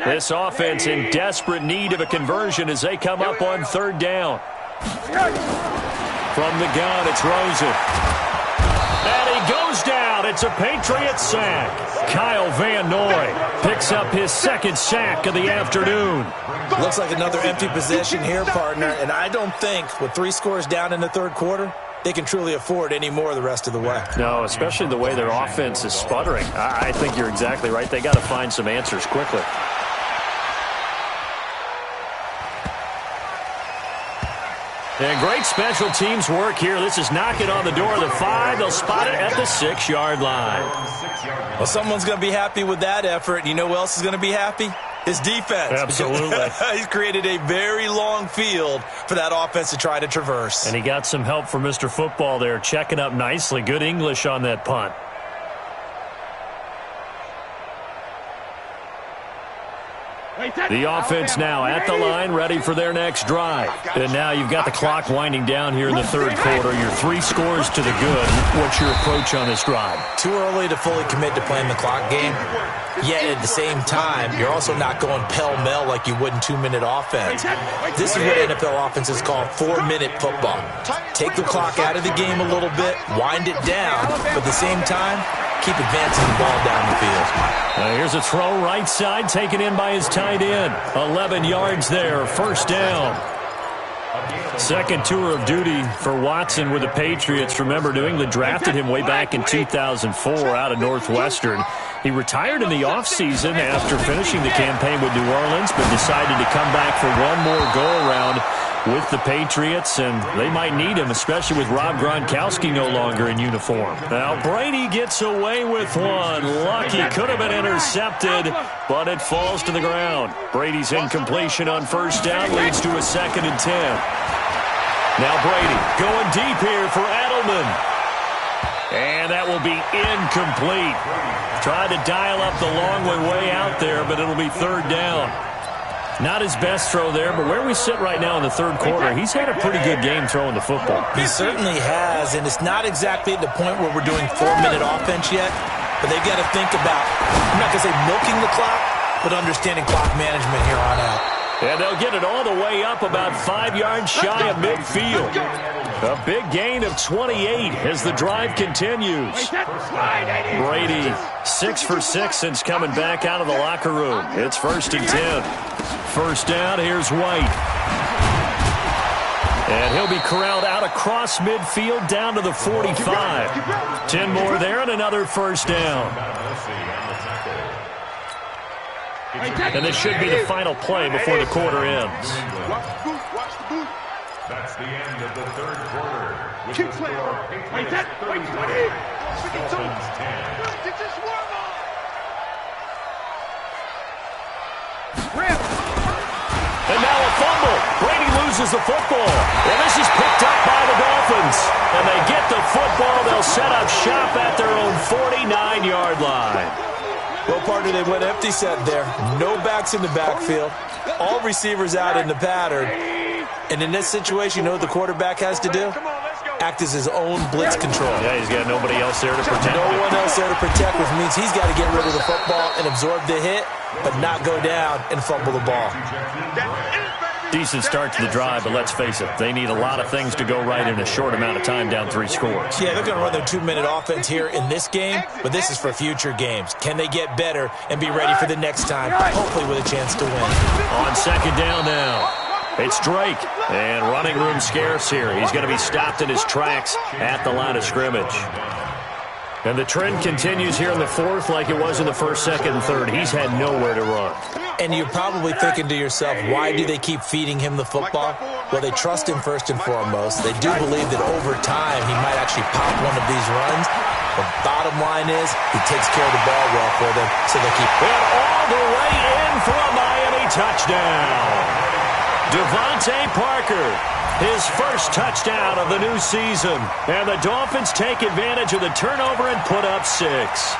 This offense in desperate need of a conversion as they come up on third down. From the gun, it's Rosen. And he goes down. It's a Patriot sack. Kyle Van Noy picks up his second sack of the afternoon. Looks like another empty possession here, partner. And I don't think with 3 scores down in the third quarter, they can truly afford any more the rest of the way. No, especially the way their offense is sputtering. I think you're exactly right. They got to find some answers quickly. And great special teams work here. This is knocking on the door of the 5. They'll spot it at the 6-yard line. Well, someone's going to be happy with that effort. You know who else is going to be happy? His defense. Absolutely. He's created a very long field for that offense to try to traverse. And he got some help from Mr. Football there, checking up nicely. Good English on that punt. The offense now at the line, ready for their next drive. And now you've got the clock winding down here in the third quarter. You're 3 scores to the good. What's your approach on this drive? Too early to fully commit to playing the clock game. Yet at the same time, you're also not going pell-mell like you would in 2-minute offense. This is what NFL offenses call 4-minute football. Take the clock out of the game a little bit, wind it down, but at the same time, keep advancing the ball down the field. Here's a throw right side, taken in by his tight end. 11 yards there, first down. Second tour of duty for Watson with the Patriots. Remember, New England drafted him way back in 2004 out of Northwestern. He retired in the offseason after finishing the campaign with New Orleans, but decided to come back for one more go-around with the Patriots, and they might need him, especially with Rob Gronkowski no longer in uniform. Now Brady gets away with one. Lucky, could have been intercepted, but it falls to the ground. Brady's incompletion on first down leads to a 2nd and 10. Now Brady going deep here for Edelman. And that will be incomplete. Tried to dial up the long way out there, but it'll be third down. Not his best throw there, but where we sit right now in the third quarter, he's had a pretty good game throwing the football. He certainly has, and it's not exactly at the point where we're doing 4-minute offense yet, but they've got to think about, I'm not going to say milking the clock, but understanding clock management here on out. And they'll get it all the way up about 5 yards shy of midfield. A big gain of 28 as the drive continues. Brady, 6 for 6 since coming back out of the locker room. It's 1st and 10. First down, here's White. And he'll be corralled out across midfield down to the 45. 10 more there and another first down. And this should be the final play before the quarter ends. That's the end of the third quarter. With the score, Patriots 30, Dolphins 10. And now a fumble. Brady loses the football. And this is picked up by the Dolphins. And they get the football. They'll set up shop at their own 49-yard line. Well, partner, they went empty set there. No backs in the backfield. All receivers out in the pattern. And in this situation, you know what the quarterback has to do? Act as his own blitz control. Yeah, he's got nobody else there to protect. No one else there to protect, which means he's got to get rid of the football and absorb the hit, but not go down and fumble the ball. Decent start to the drive, but let's face it, they need a lot of things to go right in a short amount of time, down 3 scores. Yeah, they're going to run their 2-minute offense here in this game, but this is for future games. Can they get better and be ready for the next time, hopefully with a chance to win? On second down now, it's Drake, and running room scarce here. He's going to be stopped in his tracks at the line of scrimmage. And the trend continues here in the fourth like it was in the first, second, and third. He's had nowhere to run. And you're probably thinking to yourself, why do they keep feeding him the football? Well, they trust him first and foremost. They do believe that over time he might actually pop one of these runs. The bottom line is he takes care of the ball well for them, so they keep it all the way in for a Miami touchdown. Devontae Parker, his first touchdown of the new season. And the Dolphins take advantage of the turnover and put up 6.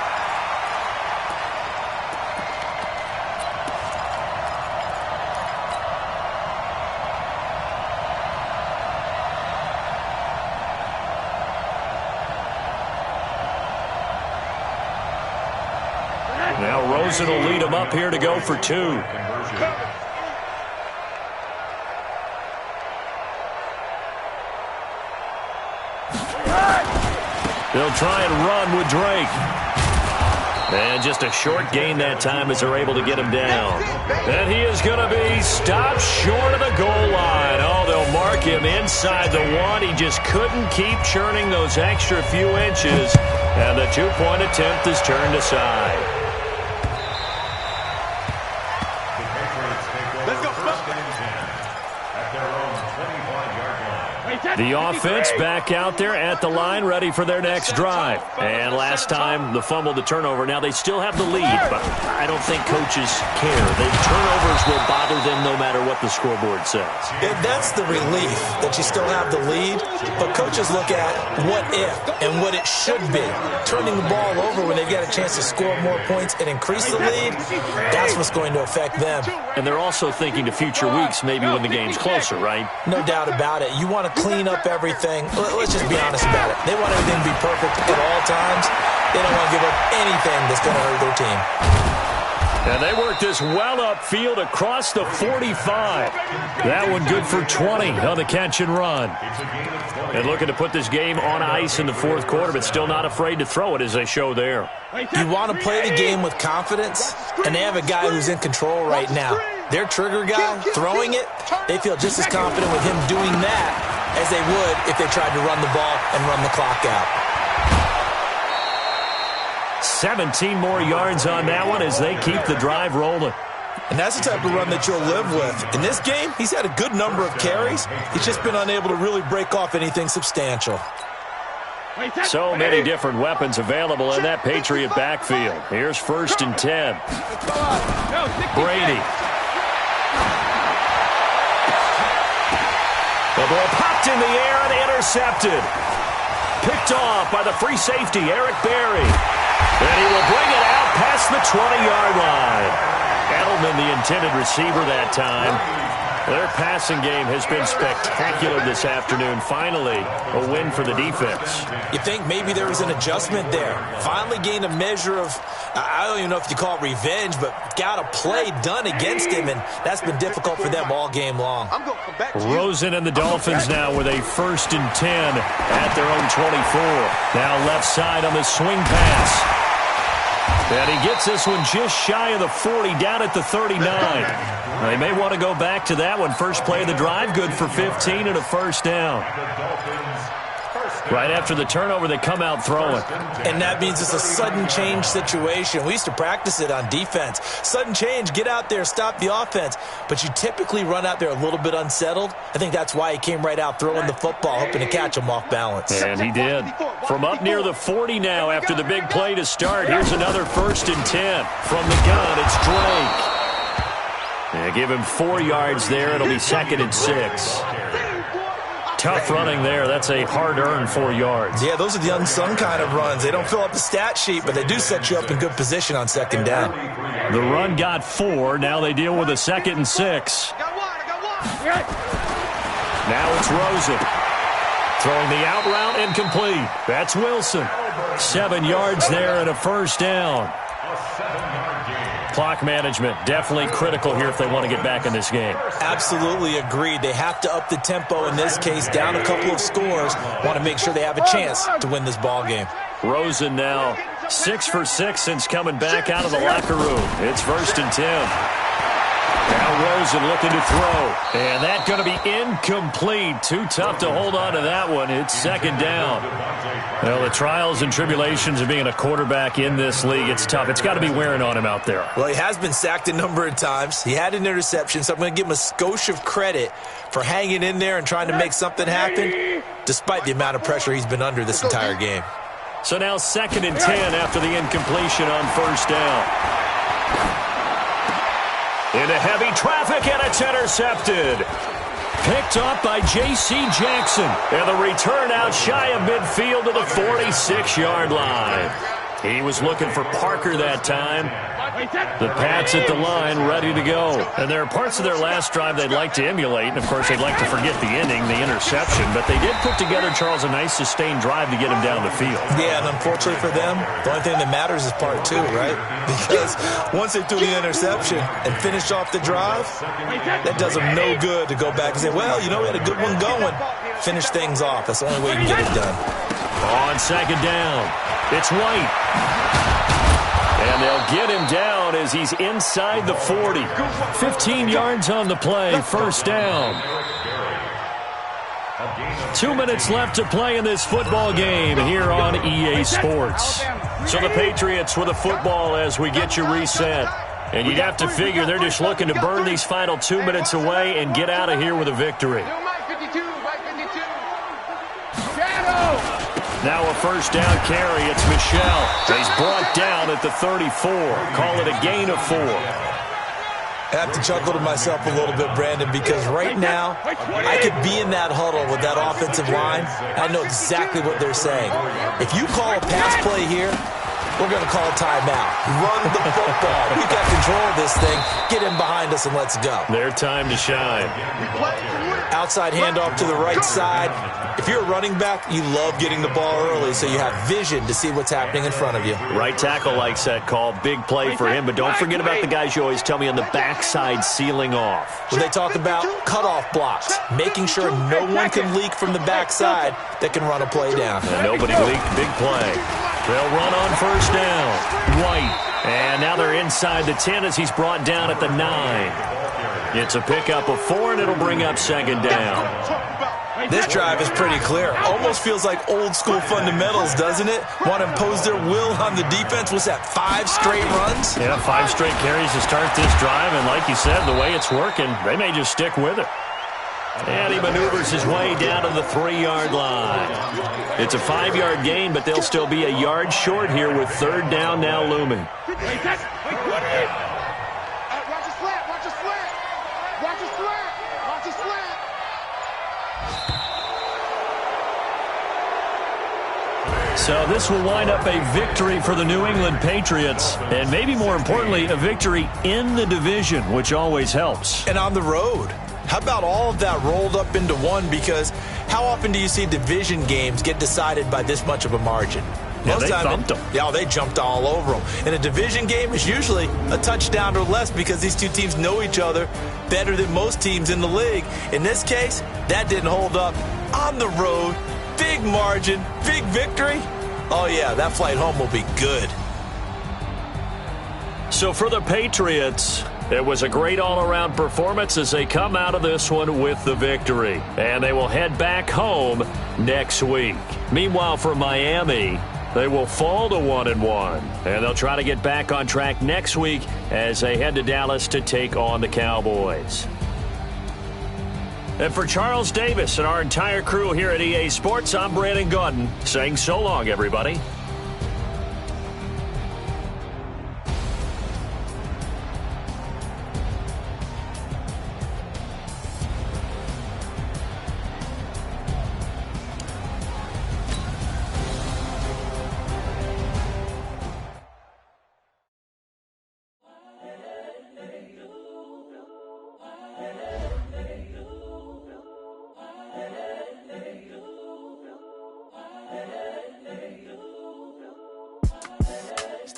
Now Rosen will lead him up here to go for 2. They'll try and run with Drake. And just a short gain that time as they're able to get him down. And he is going to be stopped short of the goal line. Oh, they'll mark him inside the 1. He just couldn't keep churning those extra few inches. And the 2-point attempt is turned aside. Let's go. First and 10 at their own 25-yard line. The offense back out there at the line, ready for their next drive. And last time, the fumble, the turnover. Now, they still have the lead, but I don't think coaches care. The turnovers will bother them no matter what the scoreboard says. That's the relief that you still have the lead, but coaches look at what if and what it should be. Turning the ball over when they get a chance to score more points and increase the lead, that's what's going to affect them. And they're also thinking to future weeks, maybe when the game's closer, right? No doubt about it. You want to clean up everything. Let's just be honest about it. They want everything to be perfect at all times. They don't want to give up anything that's going to hurt their team. And they work this well upfield across the 45. That one good for 20 on the catch and run. And looking to put this game on ice in the fourth quarter, but still not afraid to throw it as they show there. You want to play the game with confidence, and they have a guy who's in control right now. Their trigger guy, throwing it, they feel just as confident with him doing that as they would if they tried to run the ball and run the clock out. 17 more yards on that one as they keep the drive rolling. And that's the type of run that you'll live with. In this game, he's had a good number of carries. He's just been unable to really break off anything substantial. So many different weapons available in that Patriot backfield. Here's 1st and 10. Brady. The ball popped in the air and intercepted. Picked off by the free safety, Eric Berry. And he will bring it out past the 20-yard line. Edelman, the intended receiver that time. Their passing game has been spectacular this afternoon. Finally, a win for the defense. You think maybe there was an adjustment there. Finally gained a measure of, I don't even know if you call it revenge, but got a play done against him, and that's been difficult for them all game long. Rosen and the Dolphins now with a 1st and 10 at their own 24. Now left side on the swing pass. And he gets this one just shy of the 40, down at the 39. They may want to go back to that one. First play of the drive, good for 15 and a first down. Right after the turnover, they come out throwing. And that means it's a sudden change situation. We used to practice it on defense. Sudden change, get out there, stop the offense. But you typically run out there a little bit unsettled. I think that's why he came right out throwing the football, hoping to catch him off balance. And he did. From up near the 40 now after the big play to start. Here's another 1st and 10. From the gun, it's Drake. And give him 4 yards there. It'll be 2nd and 6. Tough running there. That's a hard-earned 4 yards. Yeah, those are the unsung kind of runs. They don't fill up the stat sheet, but they do set you up in good position on 2nd down. The run got 4. Now they deal with a 2nd and 6. Now it's Rosen. Throwing the out route incomplete. That's Wilson. 7 yards there and a first down. Clock management definitely critical here if they want to get back in this game. Absolutely agreed. They have to up the tempo in this case, down a couple of scores. Want to make sure they have a chance to win this ball game. Rosen now 6 for 6 since coming back out of the locker room. It's 1st and 10. Now Rosen looking to throw. And that's going to be incomplete. Too tough to hold on to that one. It's 2nd down. Well, the trials and tribulations of being a quarterback in this league, it's tough. It's got to be wearing on him out there. Well, he has been sacked a number of times. He had an interception, so I'm going to give him a skosh of credit for hanging in there and trying to make something happen, despite the amount of pressure he's been under this entire game. So now 2nd and 10 after the incompletion on 1st down. Into heavy traffic, and it's intercepted. Picked up by J.C. Jackson. And the return out shy of midfield to the 46-yard line. He was looking for Parker that time. The Pats at the line, ready to go. And there are parts of their last drive they'd like to emulate. And, of course, they'd like to forget the ending, the interception. But they did put together, Charles, a nice sustained drive to get him down the field. Yeah, and unfortunately for them, the only thing that matters is part two, right? Because once they threw the interception and finished off the drive, that does them no good to go back and say, well, you know, we had a good one going. Finish things off. That's the only way you can get it done. On second down, it's White. And they'll get him down as he's inside the 40. 15 yards on the play, first down. 2 minutes left to play in this football game here on EA Sports. So the Patriots with a football as we get you reset. And you'd have to figure they're just looking to burn these final 2 minutes away and get out of here with a victory. Now a first down carry. It's Michelle. He's brought down at the 34. Call it a gain of 4. I have to chuckle to myself a little bit, Brandon, because right now I could be in that huddle with that offensive line. I know exactly what they're saying. If you call a pass play here, we're going to call a timeout. Run the football. We've got control of this thing. Get in behind us and let's go. Their time to shine. Outside handoff to the right side. If you're a running back, you love getting the ball early so you have vision to see what's happening in front of you. Right tackle likes that call. Big play for him, but don't forget about the guys you always tell me on the backside sealing off. When they talk about cutoff blocks, making sure no one can leak from the backside that can run a play down. And nobody leaked. Big play. They'll run on first down. White. And now they're inside the 10 as he's brought down at the 9. It's a pickup of 4, and it'll bring up second down. This drive is pretty clear. Almost feels like old school fundamentals, doesn't it? Want to impose their will on the defense. What's that, 5 straight runs? Yeah, 5 straight carries to start this drive. And like you said, the way it's working, they may just stick with it. And he maneuvers his way down to the 3-yard line. It's a 5-yard gain, but they'll still be a yard short here with third down now looming. So this will wind up a victory for the New England Patriots, and maybe more importantly, a victory in the division, which always helps. And on the road. How about all of that rolled up into one? Because how often do you see division games get decided by this much of a margin? Yeah, they thumped them. Yeah, they jumped all over them. And a division game is usually a touchdown or less because these two teams know each other better than most teams in the league. In this case, that didn't hold up. On the road, big margin, big victory. Oh, yeah, that flight home will be good. So for the Patriots, it was a great all-around performance as they come out of this one with the victory. And they will head back home next week. Meanwhile, for Miami, they will fall to 1-1. And they'll try to get back on track next week as they head to Dallas to take on the Cowboys. And for Charles Davis and our entire crew here at EA Sports, I'm Brandon Gaudin saying so long, everybody.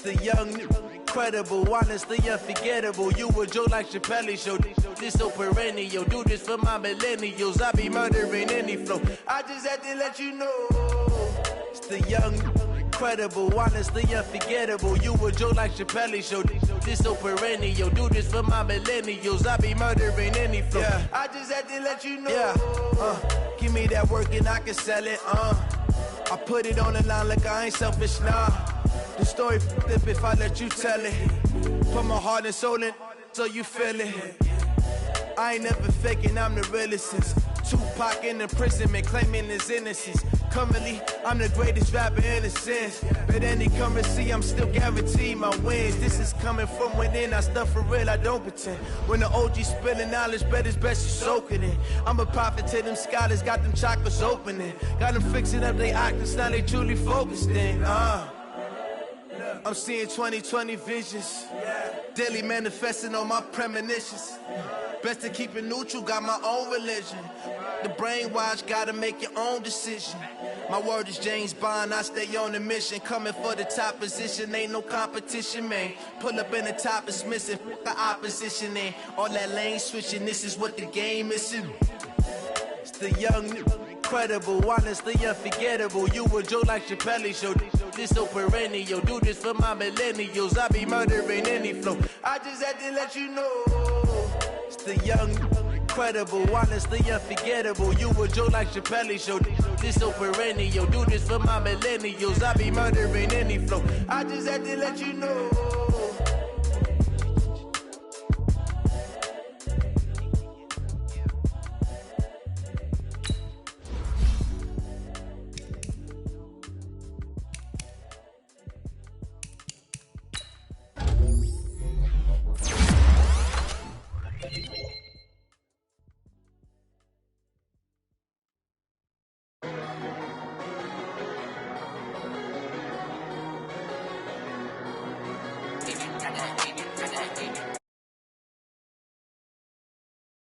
The young, incredible, honestly unforgettable. You a Joe like Chappelle show. This so perennial. Do this for my millennials. I be murdering any flow. I just had to let you know. It's the young, incredible, honestly unforgettable. You a Joe like Chappelle show. This so perennial. Do this for my millennials. I be murdering any flow. Yeah. I just had to let you know. Yeah. Give me that work and I can sell it. I put it on the line like I ain't selfish, nah. The story flip if I let you tell it. Put my heart and soul in so you feel it. I ain't never faking, I'm the realest since Tupac in imprisonment, claiming his innocence. Currently, I'm the greatest rapper in a sense. But any currency, I'm still guaranteed my wins. This is coming from within, I stuff for real, I don't pretend. When the OG spilling knowledge, bet it's best you soak it in. I'm a prophet to them scholars, got them chakras opening. Got them fixing up they octaves, now they truly focused in. I'm seeing 2020 visions. Daily manifesting on my premonitions. Best to keep it neutral, got my own religion. The brainwash, gotta make your own decision. My word is James Bond, I stay on a mission. Coming for the top position, ain't no competition, man. Pull up in the top, it's missing, the opposition, and all that lane switching, this is what the game is. It's the young, incredible, honestly unforgettable. You a Joe like Chappelle show, this so perennial. Do this for my millennials, I be murdering any flow. I just had to let you know. It's the young, incredible, honestly unforgettable. You a Joe like Chappelle show, this so perennial. Do this for my millennials, I be murdering any flow. I just had to let you know.